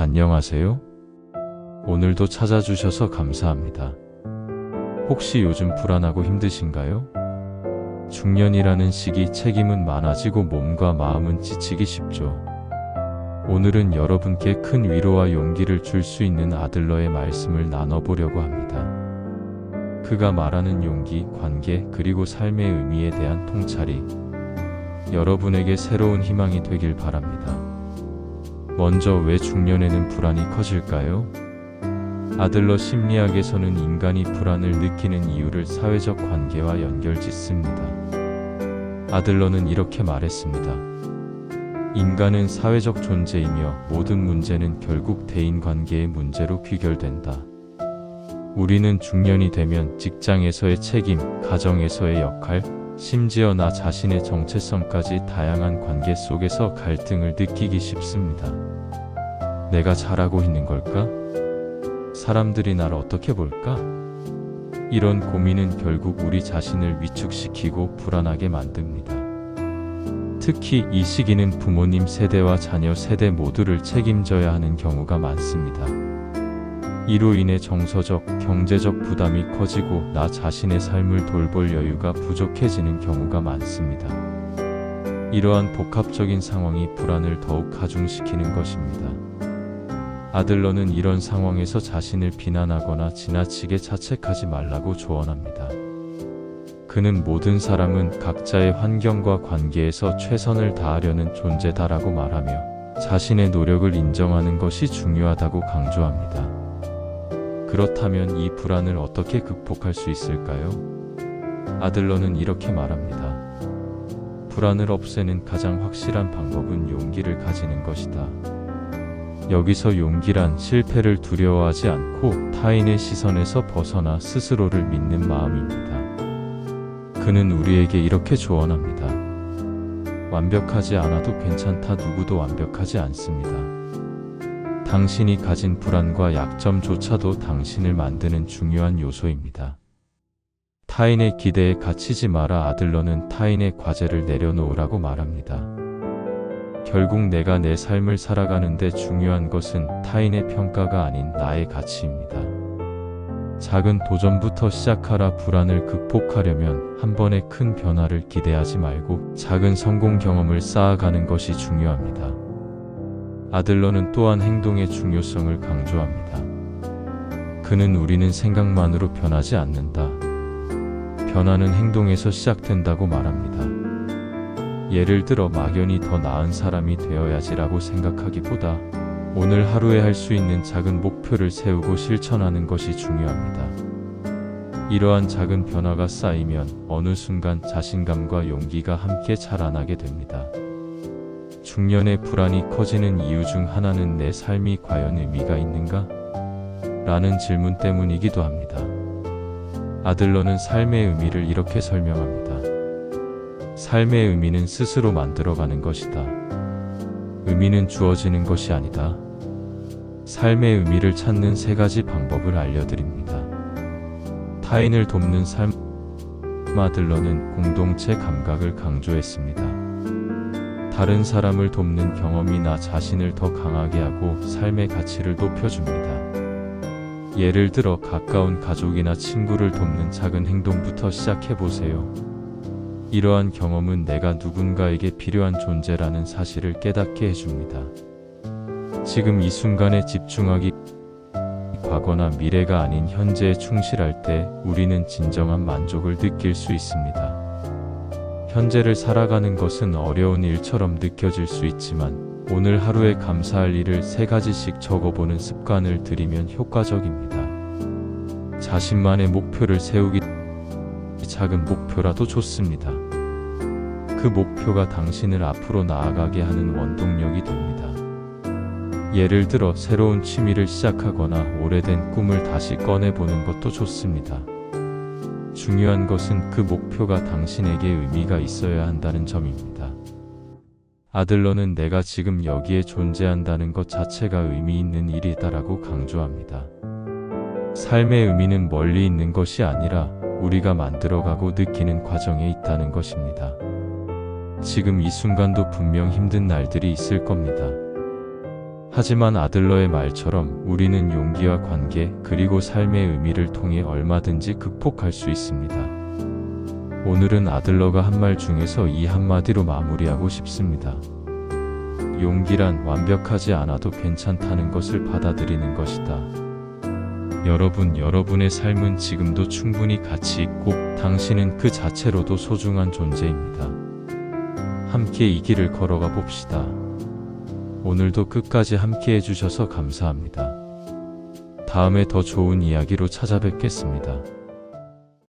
안녕하세요. 오늘도 찾아주셔서 감사합니다. 혹시 요즘 불안하고 힘드신가요? 중년이라는 시기 책임은 많아지고 몸과 마음은 지치기 쉽죠. 오늘은 여러분께 큰 위로와 용기를 줄 수 있는 아들러의 말씀을 나눠보려고 합니다. 그가 말하는 용기, 관계, 그리고 삶의 의미에 대한 통찰이 여러분에게 새로운 희망이 되길 바랍니다. 먼저 왜 중년에는 불안이 커질까요? 아들러 심리학에서는 인간이 불안을 느끼는 이유를 사회적 관계와 연결짓습니다. 아들러는 이렇게 말했습니다. 인간은 사회적 존재이며 모든 문제는 결국 대인관계의 문제로 귀결된다. 우리는 중년이 되면 직장에서의 책임, 가정에서의 역할, 심지어 나 자신의 정체성까지 다양한 관계 속에서 갈등을 느끼기 쉽습니다. 내가 잘하고 있는 걸까? 사람들이 나를 어떻게 볼까? 이런 고민은 결국 우리 자신을 위축시키고 불안하게 만듭니다. 특히 이 시기는 부모님 세대와 자녀 세대 모두를 책임져야 하는 경우가 많습니다. 이로 인해 정서적, 경제적 부담이 커지고 나 자신의 삶을 돌볼 여유가 부족해지는 경우가 많습니다. 이러한 복합적인 상황이 불안을 더욱 가중시키는 것입니다. 아들러는 이런 상황에서 자신을 비난하거나 지나치게 자책하지 말라고 조언합니다. 그는 모든 사람은 각자의 환경과 관계에서 최선을 다하려는 존재다라고 말하며 자신의 노력을 인정하는 것이 중요하다고 강조합니다. 그렇다면 이 불안을 어떻게 극복할 수 있을까요? 아들러는 이렇게 말합니다. 불안을 없애는 가장 확실한 방법은 용기를 가지는 것이다. 여기서 용기란 실패를 두려워하지 않고 타인의 시선에서 벗어나 스스로를 믿는 마음입니다. 그는 우리에게 이렇게 조언합니다. 완벽하지 않아도 괜찮다. 누구도 완벽하지 않습니다. 당신이 가진 불안과 약점조차도 당신을 만드는 중요한 요소입니다. 타인의 기대에 갇히지 마라. 아들러는 타인의 과제를 내려놓으라고 말합니다. 결국 내가 내 삶을 살아가는데 중요한 것은 타인의 평가가 아닌 나의 가치입니다. 작은 도전부터 시작하라. 불안을 극복하려면 한 번에 큰 변화를 기대하지 말고 작은 성공 경험을 쌓아가는 것이 중요합니다. 아들러는 또한 행동의 중요성을 강조합니다. 그는 우리는 생각만으로 변하지 않는다. 변화는 행동에서 시작된다고 말합니다. 예를 들어 막연히 더 나은 사람이 되어야지라고 생각하기보다 오늘 하루에 할 수 있는 작은 목표를 세우고 실천하는 것이 중요합니다. 이러한 작은 변화가 쌓이면 어느 순간 자신감과 용기가 함께 자라나게 됩니다. 중년의 불안이 커지는 이유 중 하나는 내 삶이 과연 의미가 있는가? 라는 질문 때문이기도 합니다. 아들러는 삶의 의미를 이렇게 설명합니다. 삶의 의미는 스스로 만들어가는 것이다. 의미는 주어지는 것이 아니다. 삶의 의미를 찾는 3가지 방법을 알려드립니다. 타인을 돕는 삶. 아들러는 공동체 감각을 강조했습니다. 다른 사람을 돕는 경험이 나 자신을 더 강하게 하고 삶의 가치를 높여줍니다. 예를 들어 가까운 가족이나 친구를 돕는 작은 행동부터 시작해보세요. 이러한 경험은 내가 누군가에게 필요한 존재라는 사실을 깨닫게 해줍니다. 지금 이 순간에 집중하기, 과거나 미래가 아닌 현재에 충실할 때 우리는 진정한 만족을 느낄 수 있습니다. 현재를 살아가는 것은 어려운 일처럼 느껴질 수 있지만 오늘 하루에 감사할 일을 3가지씩 적어보는 습관을 들이면 효과적입니다. 자신만의 목표를 세우기. 작은 목표라도 좋습니다. 그 목표가 당신을 앞으로 나아가게 하는 원동력이 됩니다. 예를 들어 새로운 취미를 시작하거나 오래된 꿈을 다시 꺼내보는 것도 좋습니다. 중요한 것은 그 목표가 당신에게 의미가 있어야 한다는 점입니다. 아들러는 내가 지금 여기에 존재한다는 것 자체가 의미 있는 일이다라고 강조합니다. 삶의 의미는 멀리 있는 것이 아니라 우리가 만들어가고 느끼는 과정에 있다는 것입니다. 지금 이 순간도 분명 힘든 날들이 있을 겁니다. 하지만 아들러의 말처럼 우리는 용기와 관계 그리고 삶의 의미를 통해 얼마든지 극복할 수 있습니다. 오늘은 아들러가 한 말 중에서 이 한마디로 마무리하고 싶습니다. 용기란 완벽하지 않아도 괜찮다는 것을 받아들이는 것이다. 여러분의 삶은 지금도 충분히 가치 있고 당신은 그 자체로도 소중한 존재입니다. 함께 이 길을 걸어가 봅시다. 오늘도 끝까지 함께 해주셔서 감사합니다. 다음에 더 좋은 이야기로 찾아뵙겠습니다.